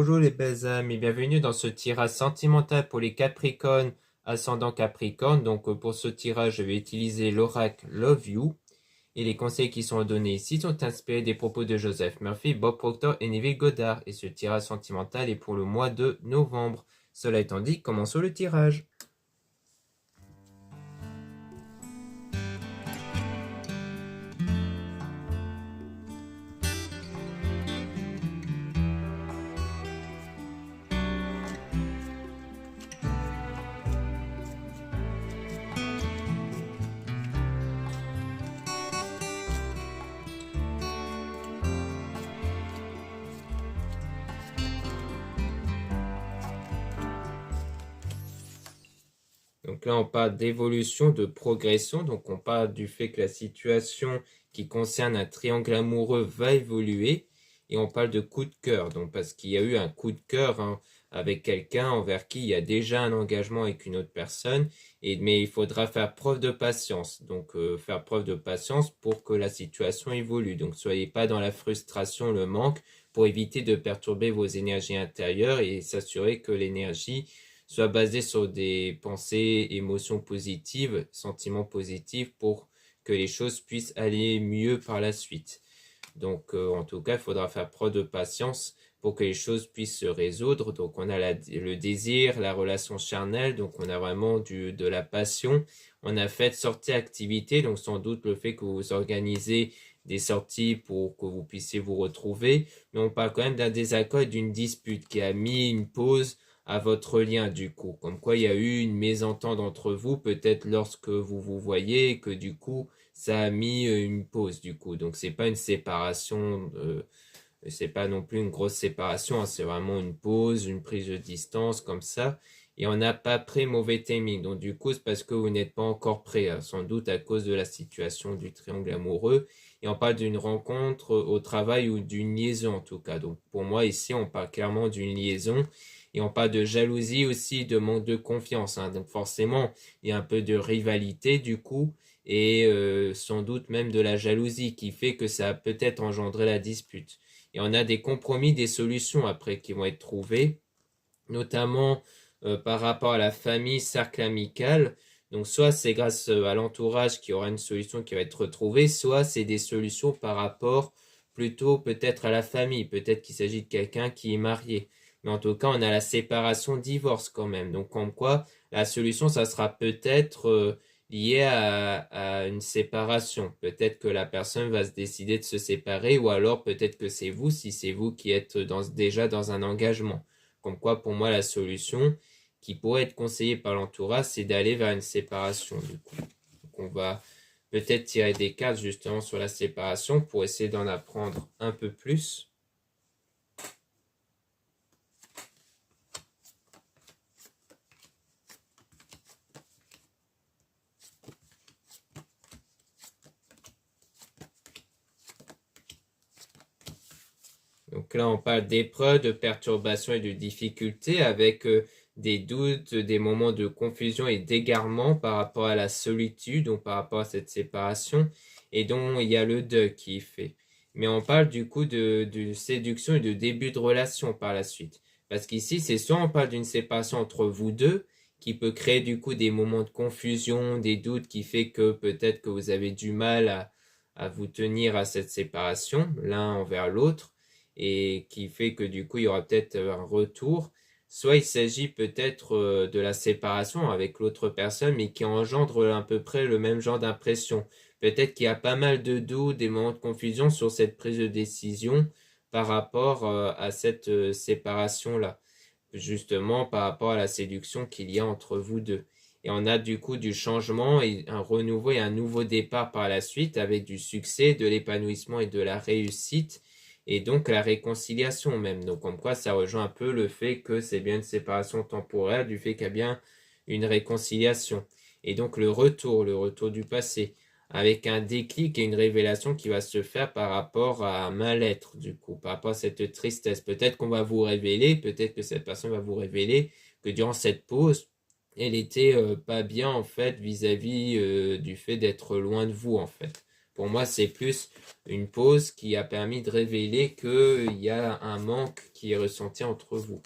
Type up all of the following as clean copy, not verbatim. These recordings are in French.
Bonjour les belles âmes et bienvenue dans ce tirage sentimental pour les Capricornes, ascendant Capricorne. Donc pour ce tirage, je vais utiliser l'oracle Love You et les conseils qui sont donnés ici sont inspirés des propos de Joseph Murphy, Bob Proctor et Neville Goddard. Et ce tirage sentimental est pour le mois de novembre. Cela étant dit, commençons le tirage. Donc là, on parle d'évolution, de progression. Donc on parle du fait que la situation qui concerne un triangle amoureux va évoluer. Et on parle de coup de cœur. Donc parce qu'il y a eu un coup de cœur avec quelqu'un envers qui il y a déjà un engagement avec une autre personne. Mais il faudra faire preuve de patience. Donc faire preuve de patience pour que la situation évolue. Donc soyez pas dans la frustration, le manque, pour éviter de perturber vos énergies intérieures et s'assurer que l'énergie soit basé sur des pensées, émotions positives, sentiments positifs pour que les choses puissent aller mieux par la suite. Donc en tout cas, il faudra faire preuve de patience pour que les choses puissent se résoudre. Donc on a le désir, la relation charnelle, donc on a vraiment de la passion. On a fait sorties activités, donc sans doute le fait que vous organisez des sorties pour que vous puissiez vous retrouver. Mais on parle quand même d'un désaccord et d'une dispute qui a mis une pause à votre lien du coup. Comme quoi il y a eu une mésentente entre vous, peut-être lorsque vous vous voyez, et que du coup ça a mis une pause du coup. Donc c'est pas une séparation, c'est pas non plus une grosse séparation, hein, c'est vraiment une pause, une prise de distance comme ça. Et on n'a pas pris mauvais timing. Donc du coup c'est parce que vous n'êtes pas encore prêt, hein, sans doute à cause de la situation du triangle amoureux. Et on parle d'une rencontre au travail ou d'une liaison en tout cas. Donc pour moi ici on parle clairement d'une liaison. Et on parle de jalousie aussi, de manque de confiance, hein. Donc forcément, il y a un peu de rivalité du coup, et sans doute même de la jalousie qui fait que ça a peut-être engendré la dispute. Et on a des compromis, des solutions après qui vont être trouvées, notamment par rapport à la famille, cercle amical. Donc soit c'est grâce à l'entourage qu'il y aura une solution qui va être retrouvée, soit c'est des solutions par rapport plutôt peut-être à la famille, peut-être qu'il s'agit de quelqu'un qui est marié. Mais en tout cas, on a la séparation divorce quand même. Donc, comme quoi, la solution, ça sera peut-être lié à une séparation. Peut-être que la personne va se décider de se séparer, ou alors peut-être que c'est vous, si c'est vous qui êtes déjà dans un engagement. Comme quoi, pour moi, la solution qui pourrait être conseillée par l'entourage, c'est d'aller vers une séparation, du coup. Donc, on va peut-être tirer des cartes justement sur la séparation pour essayer d'en apprendre un peu plus. Donc là, on parle d'épreuves, de perturbations et de difficultés avec des doutes, des moments de confusion et d'égarement par rapport à la solitude, donc par rapport à cette séparation, et dont il y a le deuil qui est fait. Mais on parle du coup de séduction et de début de relation par la suite. Parce qu'ici, c'est soit on parle d'une séparation entre vous deux, qui peut créer du coup des moments de confusion, des doutes, qui fait que peut-être que vous avez du mal à vous tenir à cette séparation, l'un envers l'autre et qui fait que du coup il y aura peut-être un retour. Soit il s'agit peut-être de la séparation avec l'autre personne, mais qui engendre à peu près le même genre d'impression. Peut-être qu'il y a pas mal de doutes, des moments de confusion sur cette prise de décision par rapport à cette séparation-là. Justement par rapport à la séduction qu'il y a entre vous deux. Et on a du coup du changement et un renouveau et un nouveau départ par la suite avec du succès, de l'épanouissement et de la réussite et donc la réconciliation même. Donc comme quoi ça rejoint un peu le fait que c'est bien une séparation temporaire du fait qu'il y a bien une réconciliation. Et donc le retour du passé, avec un déclic et une révélation qui va se faire par rapport à un mal-être du coup, par rapport à cette tristesse. Peut-être qu'on va vous révéler, peut-être que cette personne va vous révéler que durant cette pause, elle était pas bien en fait vis-à-vis du fait d'être loin de vous en fait. Pour moi, c'est plus une pause qui a permis de révéler qu'il y a un manque qui est ressenti entre vous.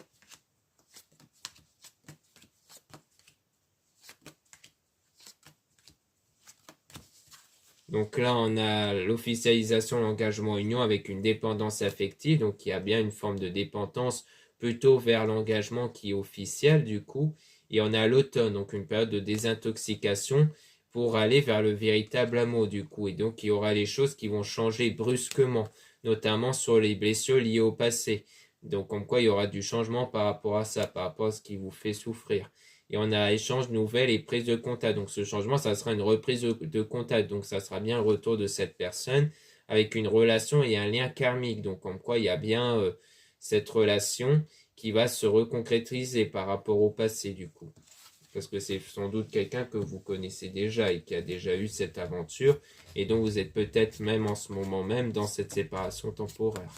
Donc là, on a l'officialisation, l'engagement union avec une dépendance affective. Donc il y a bien une forme de dépendance plutôt vers l'engagement qui est officiel du coup. Et on a l'automne, donc une période de désintoxication pour aller vers le véritable amour du coup. Et donc il y aura les choses qui vont changer brusquement, notamment sur les blessures liées au passé. Donc comme quoi il y aura du changement par rapport à ça, par rapport à ce qui vous fait souffrir. Et on a échange de nouvelles et prise de contact. Donc ce changement, ça sera une reprise de contact. Donc ça sera bien le retour de cette personne avec une relation et un lien karmique. Donc comme quoi il y a bien cette relation qui va se reconcrétiser par rapport au passé du coup. Parce que c'est sans doute quelqu'un que vous connaissez déjà et qui a déjà eu cette aventure et dont vous êtes peut-être même en ce moment même dans cette séparation temporaire.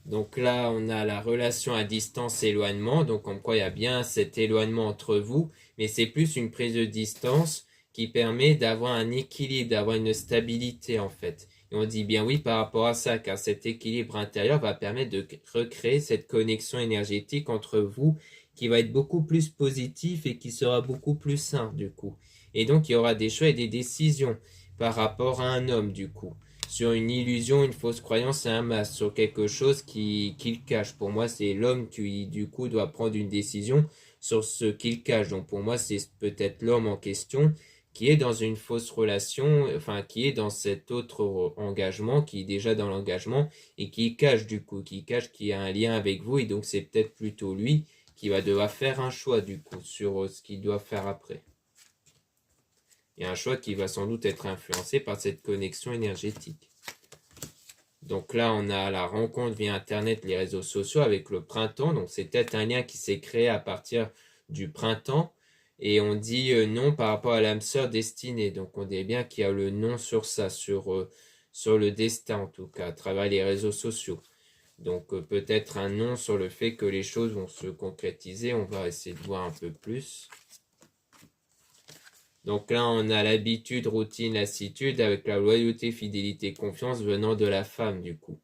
Donc là, on a la relation à distance-éloignement, donc comme quoi il y a bien cet éloignement entre vous, mais c'est plus une prise de distance qui permet d'avoir un équilibre, d'avoir une stabilité en fait. Et on dit bien oui par rapport à ça, car cet équilibre intérieur va permettre de recréer cette connexion énergétique entre vous qui va être beaucoup plus positif et qui sera beaucoup plus sain du coup. Et donc il y aura des choix et des décisions par rapport à un homme du coup sur une illusion, une fausse croyance et un masque, sur quelque chose qu'il cache. Pour moi, c'est l'homme qui, du coup, doit prendre une décision sur ce qu'il cache. Donc, pour moi, c'est peut-être l'homme en question qui est dans une fausse relation, enfin, qui est dans cet autre engagement, qui est déjà dans l'engagement, et qui cache, du coup, qui cache qu'il y a un lien avec vous, et donc c'est peut-être plutôt lui qui va devoir faire un choix, du coup, sur ce qu'il doit faire après. Et un choix qui va sans doute être influencé par cette connexion énergétique. Donc là, on a la rencontre via Internet, les réseaux sociaux avec le printemps. Donc c'est peut-être un lien qui s'est créé à partir du printemps. Et on dit non par rapport à l'âme sœur destinée. Donc on dit bien qu'il y a le non sur ça, sur le destin en tout cas, à travers les réseaux sociaux. Donc peut-être un non sur le fait que les choses vont se concrétiser. On va essayer de voir un peu plus. Donc là, on a l'habitude, routine, lassitude avec la loyauté, fidélité, confiance venant de la femme du coup.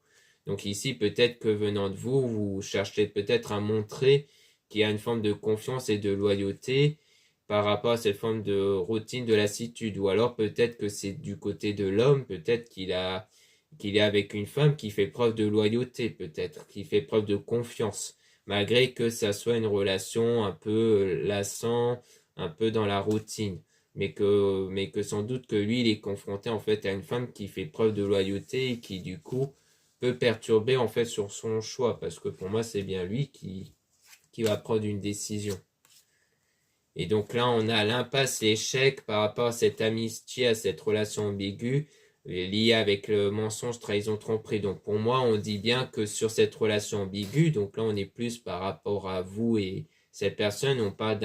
Donc ici, peut-être que venant de vous, vous cherchez peut-être à montrer qu'il y a une forme de confiance et de loyauté par rapport à cette forme de routine, de lassitude. Ou alors peut-être que c'est du côté de l'homme, peut-être qu'il est avec une femme qui fait preuve de loyauté, peut-être, qui fait preuve de confiance, malgré que ça soit une relation un peu lassant, un peu dans la routine mais que sans doute que lui, il est confronté en fait à une femme qui fait preuve de loyauté et qui du coup peut perturber en fait sur son choix, parce que pour moi c'est bien lui qui va prendre une décision. Et donc là on a l'impasse, l'échec par rapport à cette amitié, à cette relation ambiguë liée avec le mensonge, trahison, tromperie. Donc pour moi on dit bien que sur cette relation ambiguë, donc là on est plus par rapport à vous et cette personne, on parle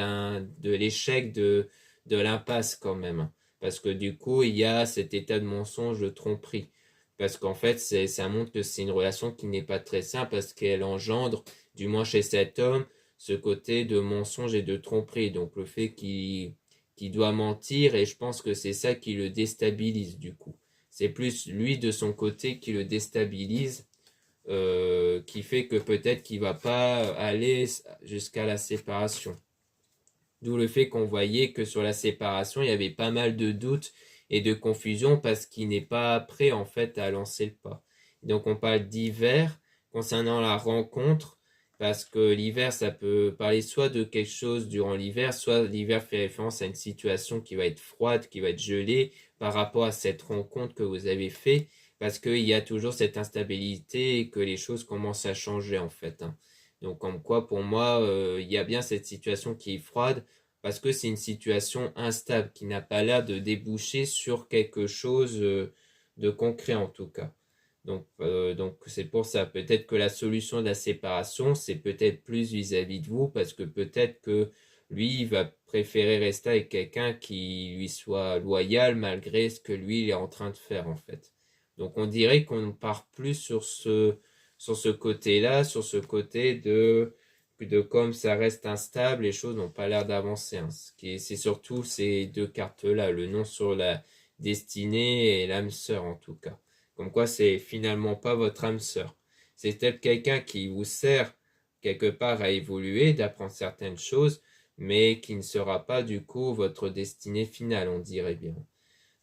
de l'échec de l'impasse quand même. Parce que du coup, il y a cet état de mensonge, de tromperie. Parce qu'en fait, ça montre que c'est une relation qui n'est pas très simple parce qu'elle engendre, du moins chez cet homme, ce côté de mensonge et de tromperie. Donc le fait qu'il doit mentir, et je pense que c'est ça qui le déstabilise du coup. C'est plus lui de son côté qui le déstabilise, qui fait que peut-être qu'il va pas aller jusqu'à la séparation. D'où le fait qu'on voyait que sur la séparation, il y avait pas mal de doutes et de confusion parce qu'il n'est pas prêt en fait à lancer le pas. Donc on parle d'hiver concernant la rencontre parce que l'hiver, ça peut parler soit de quelque chose durant l'hiver, soit l'hiver fait référence à une situation qui va être froide, qui va être gelée par rapport à cette rencontre que vous avez fait parce qu'il y a toujours cette instabilité et que les choses commencent à changer en fait. Donc comme quoi pour moi, il y a bien cette situation qui est froide parce que c'est une situation instable qui n'a pas l'air de déboucher sur quelque chose de concret en tout cas. Donc c'est pour ça. Peut-être que la solution de la séparation, c'est peut-être plus vis-à-vis de vous, parce que peut-être que lui, il va préférer rester avec quelqu'un qui lui soit loyal malgré ce que lui, il est en train de faire en fait. Donc on dirait qu'on part plus sur ce côté-là, sur ce côté de de comme ça reste instable, les choses n'ont pas l'air d'avancer. Hein. C'est surtout ces deux cartes-là, le nom sur la destinée et l'âme sœur en tout cas. Comme quoi c'est finalement pas votre âme sœur. C'est peut-être quelqu'un qui vous sert quelque part à évoluer, d'apprendre certaines choses, mais qui ne sera pas du coup votre destinée finale, on dirait bien.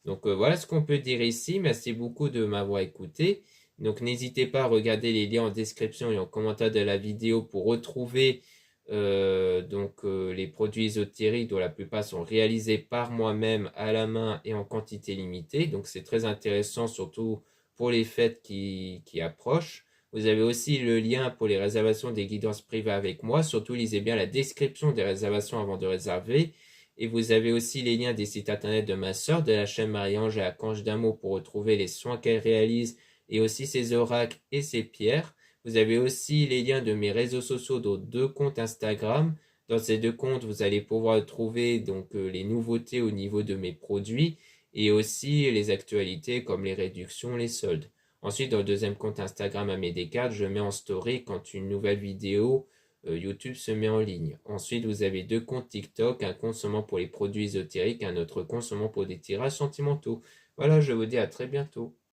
Donc voilà ce qu'on peut dire ici. Merci beaucoup de m'avoir écouté. Donc n'hésitez pas à regarder les liens en description et en commentaire de la vidéo pour retrouver les produits ésotériques dont la plupart sont réalisés par moi-même à la main et en quantité limitée. Donc c'est très intéressant surtout pour les fêtes qui approchent. Vous avez aussi le lien pour les réservations des guidances privées avec moi. Surtout lisez bien la description des réservations avant de réserver. Et vous avez aussi les liens des sites internet de ma sœur, de la chaîne Marie-Ange et Archange d'amour pour retrouver les soins qu'elle réalise et aussi ses oracles et ses pierres. Vous avez aussi les liens de mes réseaux sociaux, dont 2 comptes Instagram. Dans ces 2 comptes, vous allez pouvoir trouver les nouveautés au niveau de mes produits et aussi les actualités comme les réductions, les soldes. Ensuite, dans le 2e compte Instagram à mes Descartes, je mets en story quand une nouvelle vidéo YouTube se met en ligne. Ensuite, vous avez 2 comptes TikTok, un compte seulement pour les produits ésotériques, un autre compte seulement pour des tirages sentimentaux. Voilà, je vous dis à très bientôt.